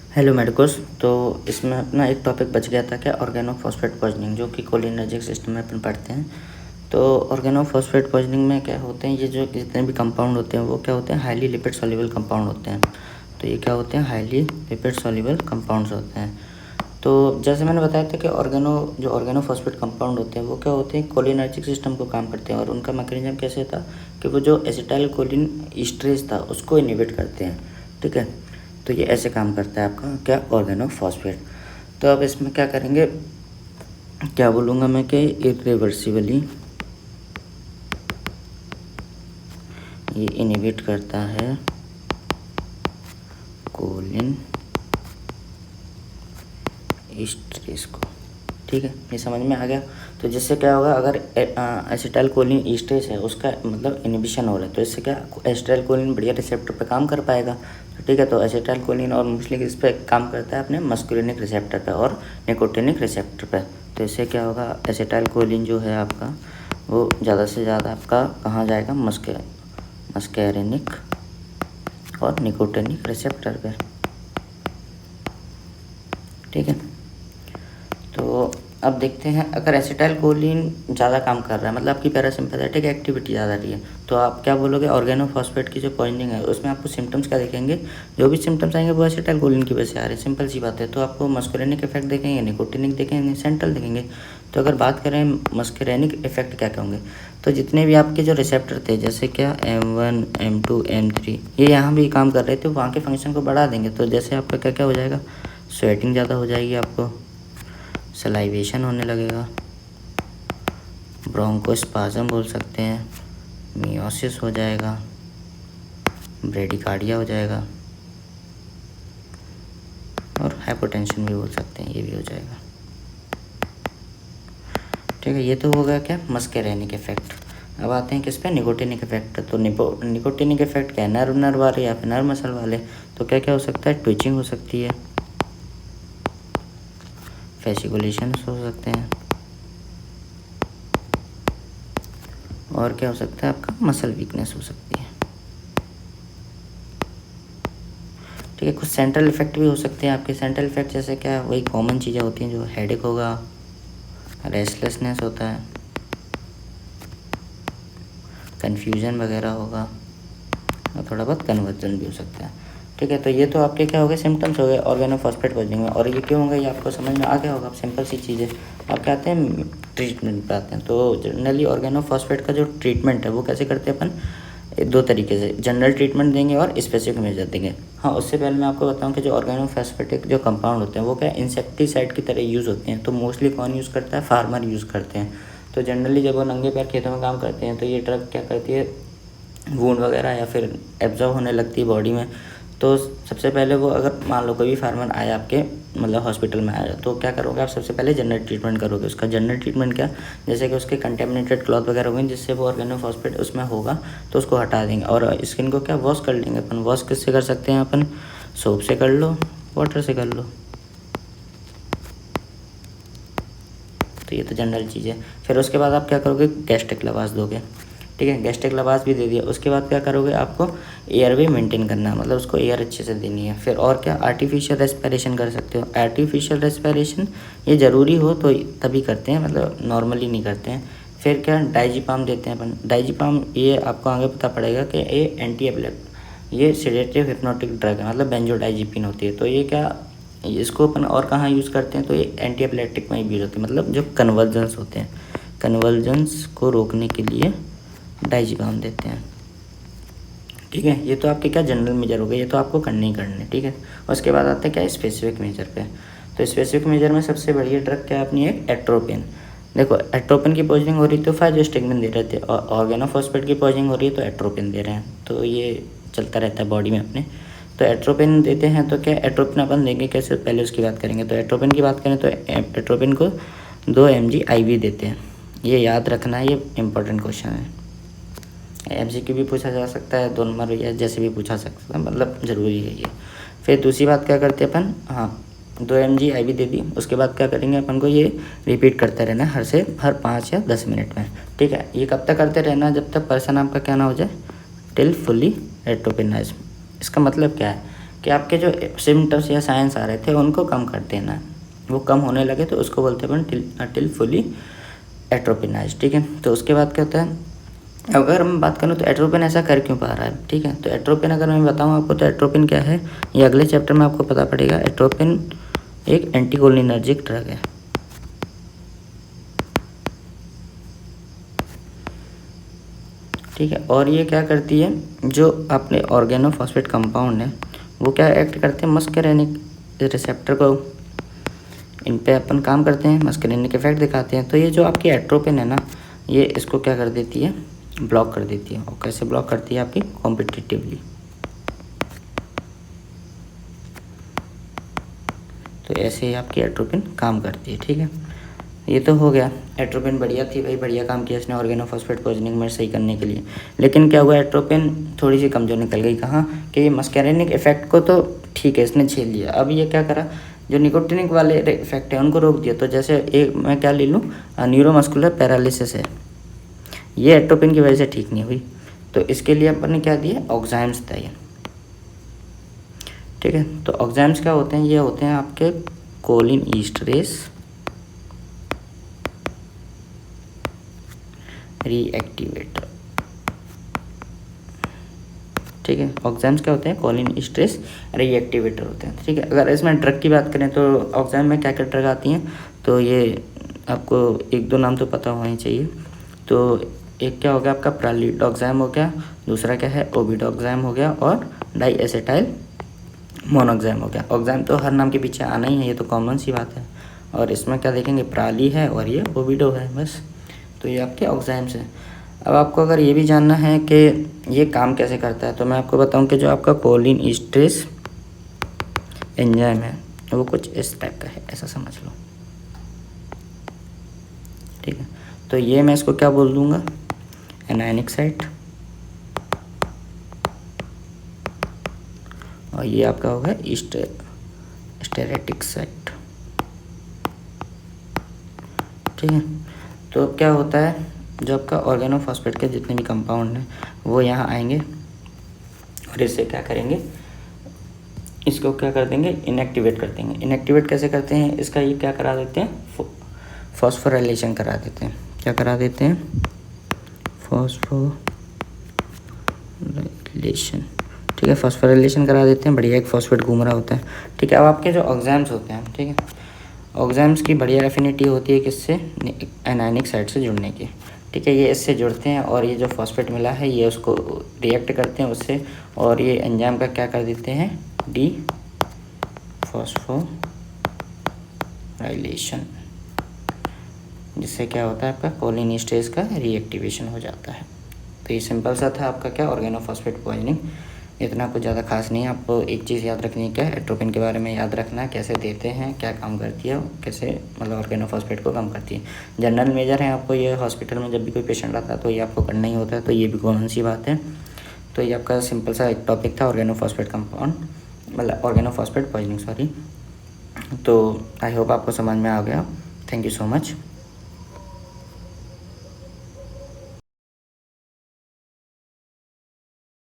Hello medicos. तो इसमें अपना एक टॉपिक बच गया था क्या, ऑर्गेनोफॉस्फेट पॉइजनिंग, जो कि कोलिनर्जिक सिस्टम में अपन पढ़ते हैं। तो ऑर्गेनोफॉस्फेट पॉइजनिंग में क्या होते हैं, ये जो जितने भी कंपाउंड होते हैं वो क्या होते हैं, हाईली लिपिड सॉल्युबल कंपाउंड होते हैं। तो ये क्या होते हैं, हाईली लिपिड सॉल्युबल कंपाउंड्स होते हैं। तो जैसे मैंने बताया था कि ऑर्गेनोफॉस्फेट कंपाउंड होते हैं वो क्या होते हैं, कोलिनर्जिक सिस्टम को काम करते हैं। और उनका मैकेनिज्म कैसे था कि वो जो एसिटाइल कोलिन ईस्टरेज था उसको इनहिबिट करते हैं। ठीक है, तो ये ऐसे काम करता है आपका क्या, ऑर्गेनोफॉस्फेट। तो अब इसमें क्या करेंगे, क्या बोलूँगा मैं कि इरिवर्सिबली ये इनहिबिट करता है कोलिन ईस्टरेज को। ठीक है, ये समझ में आ गया। तो जिससे क्या होगा, अगर एसिटाइल कोलिन ईस्टरेज है उसका मतलब इनहिबिशन हो रहा है, तो इससे क्या एसिटाइल कोलिन बढ़िया रिसेप्टर पे काम कर पाएगा। तो ठीक है, तो एसिटाइल कोलिन और मोस्टली इस पर काम करता है अपने मस्कुलिनिक रिसेप्टर पे और निकोटिनिक रिसेप्टर पे। तो इससे क्या होगा, एसिटाइल कोलिन जो है आपका वो ज़्यादा से ज़्यादा आपका कहाँ जाएगा, मस्कैरिनिक और निकोटिनिक रिसेप्टर पे। ठीक है, तो अब देखते हैं, अगर एसिटाइल कोलिन ज़्यादा काम कर रहा है मतलब आपकी पैरासिम्पैथेटिक एक्टिविटी ज़्यादा रही है, तो आप क्या बोलोगे, ऑर्गेनोफॉस्फेट की जो पॉइजनिंग है उसमें आपको सिम्टम्स क्या दिखेंगे, जो भी सिम्टम्स आएंगे वो एसिटाइल कोलिन की वजह से आ रहे हैं, सिंपल सी बात है। तो आपको मस्कुलिनिक इफेक्ट देखेंगे, निकोटिनिक देखेंगे, सेंट्रल देखेंगे। तो अगर बात करें मस्कुलिनिक इफेक्ट क्या होंगे, तो जितने भी आपके जो रिसेप्टर थे जैसे क्या M1 M2 M3 ये यहाँ भी काम कर रहे थे, वहाँ के फंक्शन को बढ़ा देंगे। तो जैसे आपका क्या क्या हो जाएगा, स्वेटिंग ज़्यादा हो जाएगी, आपको सलाइवेशन होने लगेगा, ब्रोंकोस्पाज्म बोल सकते हैं, मियोसिस हो जाएगा, ब्रेडिकार्डिया हो जाएगा और हाइपोटेंशन भी बोल सकते हैं, ये भी हो जाएगा। ठीक है, ये तो हो गया क्या, मस्कैरिनिक इफेक्ट। अब आते हैं किस पे, निकोटिनिक इफेक्ट। तो निकोटिनिक इफेक्ट क्या है, नर्व वाले या फिर नर्व मसल वाले। तो क्या क्या हो सकता है, ट्विचिंग हो सकती है, फैसिकुलेशन हो सकते हैं, और क्या हो सकता है आपका, मसल वीकनेस हो सकती है। ठीक है, कुछ सेंट्रल इफेक्ट भी हो सकते हैं आपके। सेंट्रल इफेक्ट जैसे क्या, वही कॉमन चीज़ें होती हैं, जो हेडेक होगा, रेस्टलेसनेस होता है, कन्फ्यूजन वगैरह होगा, और थोड़ा बहुत कन्वर्जन भी हो सकता है। ठीक है, तो ये तो आपके क्या हो गए, सिम्टम्स हो गए ऑर्गेनोफॉस्फेट पॉइजनिंग में। और ये क्यों होंगे, ये आपको समझ में आ गया होगा। अब सिंपल सी चीज़ है, आप क्या आते हैं, ट्रीटमेंट पे आते हैं। तो जनरली ऑर्गेनोफॉस्फेट का जो ट्रीटमेंट है वो कैसे करते हैं अपन, दो तरीके से, जनरल ट्रीटमेंट देंगे और स्पेसिफिक मेजर देंगे। हाँ, उससे पहले मैं आपको बताऊं कि जो ऑर्गेनोफॉस्फेटिक जो कंपाउंड होते हैं वो क्या इंसेक्टिसाइड की तरह यूज़ होते हैं। तो मोस्टली कौन यूज़ करता है, फार्मर यूज़ करते हैं। तो जनरली जब वो नंगे पैर खेतों में काम करते हैं तो ये ड्रग क्या करती है, वूंड वगैरह या फिर एब्जॉर्ब होने लगती है बॉडी में। तो सबसे पहले वो, अगर मान लो कोई भी फार्मर आया आपके मतलब हॉस्पिटल में आया, तो क्या करोगे आप, सबसे पहले जनरल ट्रीटमेंट करोगे। उसका जनरल ट्रीटमेंट क्या, जैसे कि उसके कंटेमिनेटेड क्लॉथ वगैरह होंगे जिससे वो ऑर्गेनोफॉस्फेट उसमें होगा, तो उसको हटा देंगे। और स्किन को क्या वॉश कर लेंगे अपन। वॉश किससे कर सकते हैं अपन, सोप से कर लो, वाटर से कर लो। तो ये तो जनरल चीज़ है। फिर उसके बाद आप क्या करोगे, गैस्ट्रिक लवास दोगे। ठीक है, गैस्ट्रिक लवास भी दे दिया। उसके बाद क्या करोगे, आपको एयरवे मेंटेन करना है, मतलब उसको एयर अच्छे से देनी है। फिर और क्या, आर्टिफिशियल रेस्पिरेशन कर सकते हो। आर्टिफिशियल रेस्पिरेशन ये ज़रूरी हो तो तभी करते हैं, मतलब नॉर्मली नहीं करते हैं। फिर क्या, डाइजीपाम देते हैं अपन। डाइजीपाम ये आपको आगे पता पड़ेगा कि ये एंटी एपिलेप्टिक, ये सेडेटिव हिप्नोटिक ड्रग है, मतलब बेंजोडाइजीपिन होती है। तो ये क्या, इसको अपन और कहाँ यूज़ करते हैं, तो ये एंटी एपिलेप्टिक में यूज़ होती है, मतलब जो कन्वर्जेंस होते हैं, कन्वर्जेंस को रोकने के लिए डाइजीपाम देते हैं। ठीक है, ये तो आपके क्या जनरल मेजर हो गए, ये तो आपको करने ही करने। ठीक है, उसके बाद आते हैं क्या, स्पेसिफिक मेजर पे। तो स्पेसिफिक मेजर में सबसे बढ़िया ड्रग क्या है अपनी, एक एट्रोपिन। देखो, एट्रोपिन की पॉइजनिंग हो रही तो फाइजोस्टिगमिन दे रहे थे, और ऑर्गेनोफॉस्फेट की पॉइजनिंग हो रही है तो एट्रोपिन दे रहे हैं। तो ये चलता रहता है बॉडी में अपने। तो एट्रोपिन देते हैं, तो क्या एट्रोपिन अपन देंगे कैसे, पहले उसकी बात करेंगे। तो एट्रोपिन की बात करें तो एट्रोपिन को 2 mg IV देते हैं। ये याद रखना है, ये इंपॉर्टेंट क्वेश्चन है। MCQ भी पूछा जा सकता है, 2 नंबर या जैसे भी पूछा सकता है, मतलब ज़रूरी है ये। फिर दूसरी बात क्या करते हैं अपन, हाँ 2 mg IV दे दी। उसके बाद क्या करेंगे अपन को, ये रिपीट करते रहना है हर 5 या 10 मिनट में। ठीक है, ये कब तक करते रहना, जब तक पर्सन आपका क्या ना हो जाए, टिल फुली एट्रोपिनाइज। इसका मतलब क्या है कि आपके जो सिम्टम्स या साइंस आ रहे थे उनको कम कर देना है। वो कम होने लगे तो उसको बोलते हैं अपन टिल फुली एट्रोपिनाइज, ठीक है। तो उसके बाद क्या होता है, अगर मैं बात करूँ तो एट्रोपिन ऐसा कर क्यों पा रहा है, ठीक है। तो एट्रोपिन अगर मैं बताऊँ आपको तो एट्रोपिन क्या है, ये अगले चैप्टर में आपको पता पड़ेगा। एट्रोपिन एक एंटीकोलिनर्जिक ड्रग है, ठीक है। और ये क्या करती है, जो अपने ऑर्गेनोफॉस्फेट कंपाउंड है वो क्या एक्ट करते हैं, मस्करेनिक रिसेप्टर को इन पे अपन काम करते हैं, मस्करेनिक इफेक्ट दिखाते हैं। तो ये जो आपकी एट्रोपिन है ना, ये इसको क्या कर देती है, ब्लॉक कर देती है। और कैसे ब्लॉक करती है, आपकी कॉम्पिटिटिवली। तो ऐसे ही आपकी एट्रोपिन काम करती है, ठीक है। ये तो हो गया, एट्रोपिन बढ़िया थी भाई, बढ़िया काम किया इसने ऑर्गेनोफॉस्फेट पॉइजनिंग में सही करने के लिए। लेकिन क्या हुआ, एट्रोपिन थोड़ी सी कमजोर निकल गई। कहाँ कि ये मस्करेनिक इफेक्ट को तो ठीक है इसने झेल लिया, अब ये क्या करा, जो निकोटिनिक वाले इफेक्ट है उनको रोक दिया। तो जैसे एक मैं क्या ले लूँ, न्यूरोमस्कुलर पैरालिसिस है, ये एट्रोपिन की वजह से ठीक नहीं हुई। तो इसके लिए अपन ने क्या दिया, ऑक्साइम्स दिए, ठीक है। तो ऑक्साइम्स क्या होते हैं, ये होते हैं आपके कोलिन ईस्टरेस रीएक्टिवेटर, ठीक है। ऑक्साइम्स क्या होते हैं, कोलिन ईस्टरेस रीएक्टिवेटर होते हैं, ठीक है। अगर इसमें ड्रग की बात करें तो ऑक्साइम में क्या क्या ड्रग आती हैं, तो ये आपको एक दो नाम तो पता होना ही चाहिए। तो एक क्या हो गया आपका प्रालिडोक्साइम हो गया, दूसरा क्या है ओबिडोक्साइम हो गया, और डाईएसेटाइल मोनोक्साइम हो गया। ऑक्साइम तो हर नाम के पीछे आना ही है, ये तो कॉमन सी बात है। और इसमें क्या देखेंगे, प्राली है और ये ओबिडो है, बस। तो ये आपके ऑक्साइम्स हैं। अब आपको अगर ये भी जानना है कि ये काम कैसे करता है, तो मैं आपको बताऊं कि जो आपका कोलिन ईस्टरेस एंजाइम है वो कुछ इस टाइप का है, ऐसा समझ लो, ठीक है। तो ये मैं इसको क्या बोल दूंगा, एनायनिक साइट, और ये आपका होगा स्टेरेटिक साइट, ठीक है। तो क्या होता है, जो आपका ऑर्गेनोफॉस्फेट के जितने भी कंपाउंड हैं वो यहाँ आएंगे और इससे क्या करेंगे, इसको क्या कर देंगे, इनएक्टिवेट कर देंगे। इनएक्टिवेट कैसे करते हैं, इसका ये क्या करा देते हैं, फॉस्फोराइलेशन करा देते हैं। क्या करा देते हैं, फॉस्फोराइलेशन, ठीक है। फॉस्फोराइलेशन करा देते हैं, बढ़िया एक फॉस्फेट घूम रहा होता है, ठीक है। अब आपके जो ऑक्साइम्स होते हैं, ठीक है, ऑक्साइम्स की बढ़िया एफिनिटी होती है किससे, एनायनिक साइड से जुड़ने की, ठीक है। ये इससे जुड़ते हैं और ये जो फॉस्फेट मिला है ये उसको रिएक्ट करते हैं उससे, और ये एंजाइम का क्या कर देते हैं, डी फॉस्फोराइलेशन, जिससे क्या होता है आपका कोलिन ईस्टरेस का रीएक्टिवेशन हो जाता है। तो ये सिंपल सा था आपका क्या, ऑर्गेनोफॉस्फेट पॉइजनिंग। इतना कुछ ज़्यादा खास नहीं है। आपको एक चीज़ याद रखनी है, क्या एट्रोपिन के बारे में याद रखना है, कैसे देते हैं, क्या काम करती है, कैसे मतलब ऑर्गेनोफॉस्फेट को कम करती है। जनरल मेजर है, आपको ये हॉस्पिटल में जब भी कोई पेशेंट आता है तो ये आपको करना ही होता है, तो ये भी कॉमन सी बात है। तो ये आपका सिंपल सा एक टॉपिक था, ऑर्गेनोफॉस्फेट कंपाउंड, मतलब ऑर्गेनोफॉस्फेट पॉइजनिंग, सॉरी। तो आई होप आपको समझ में आ गया। Thank you so much.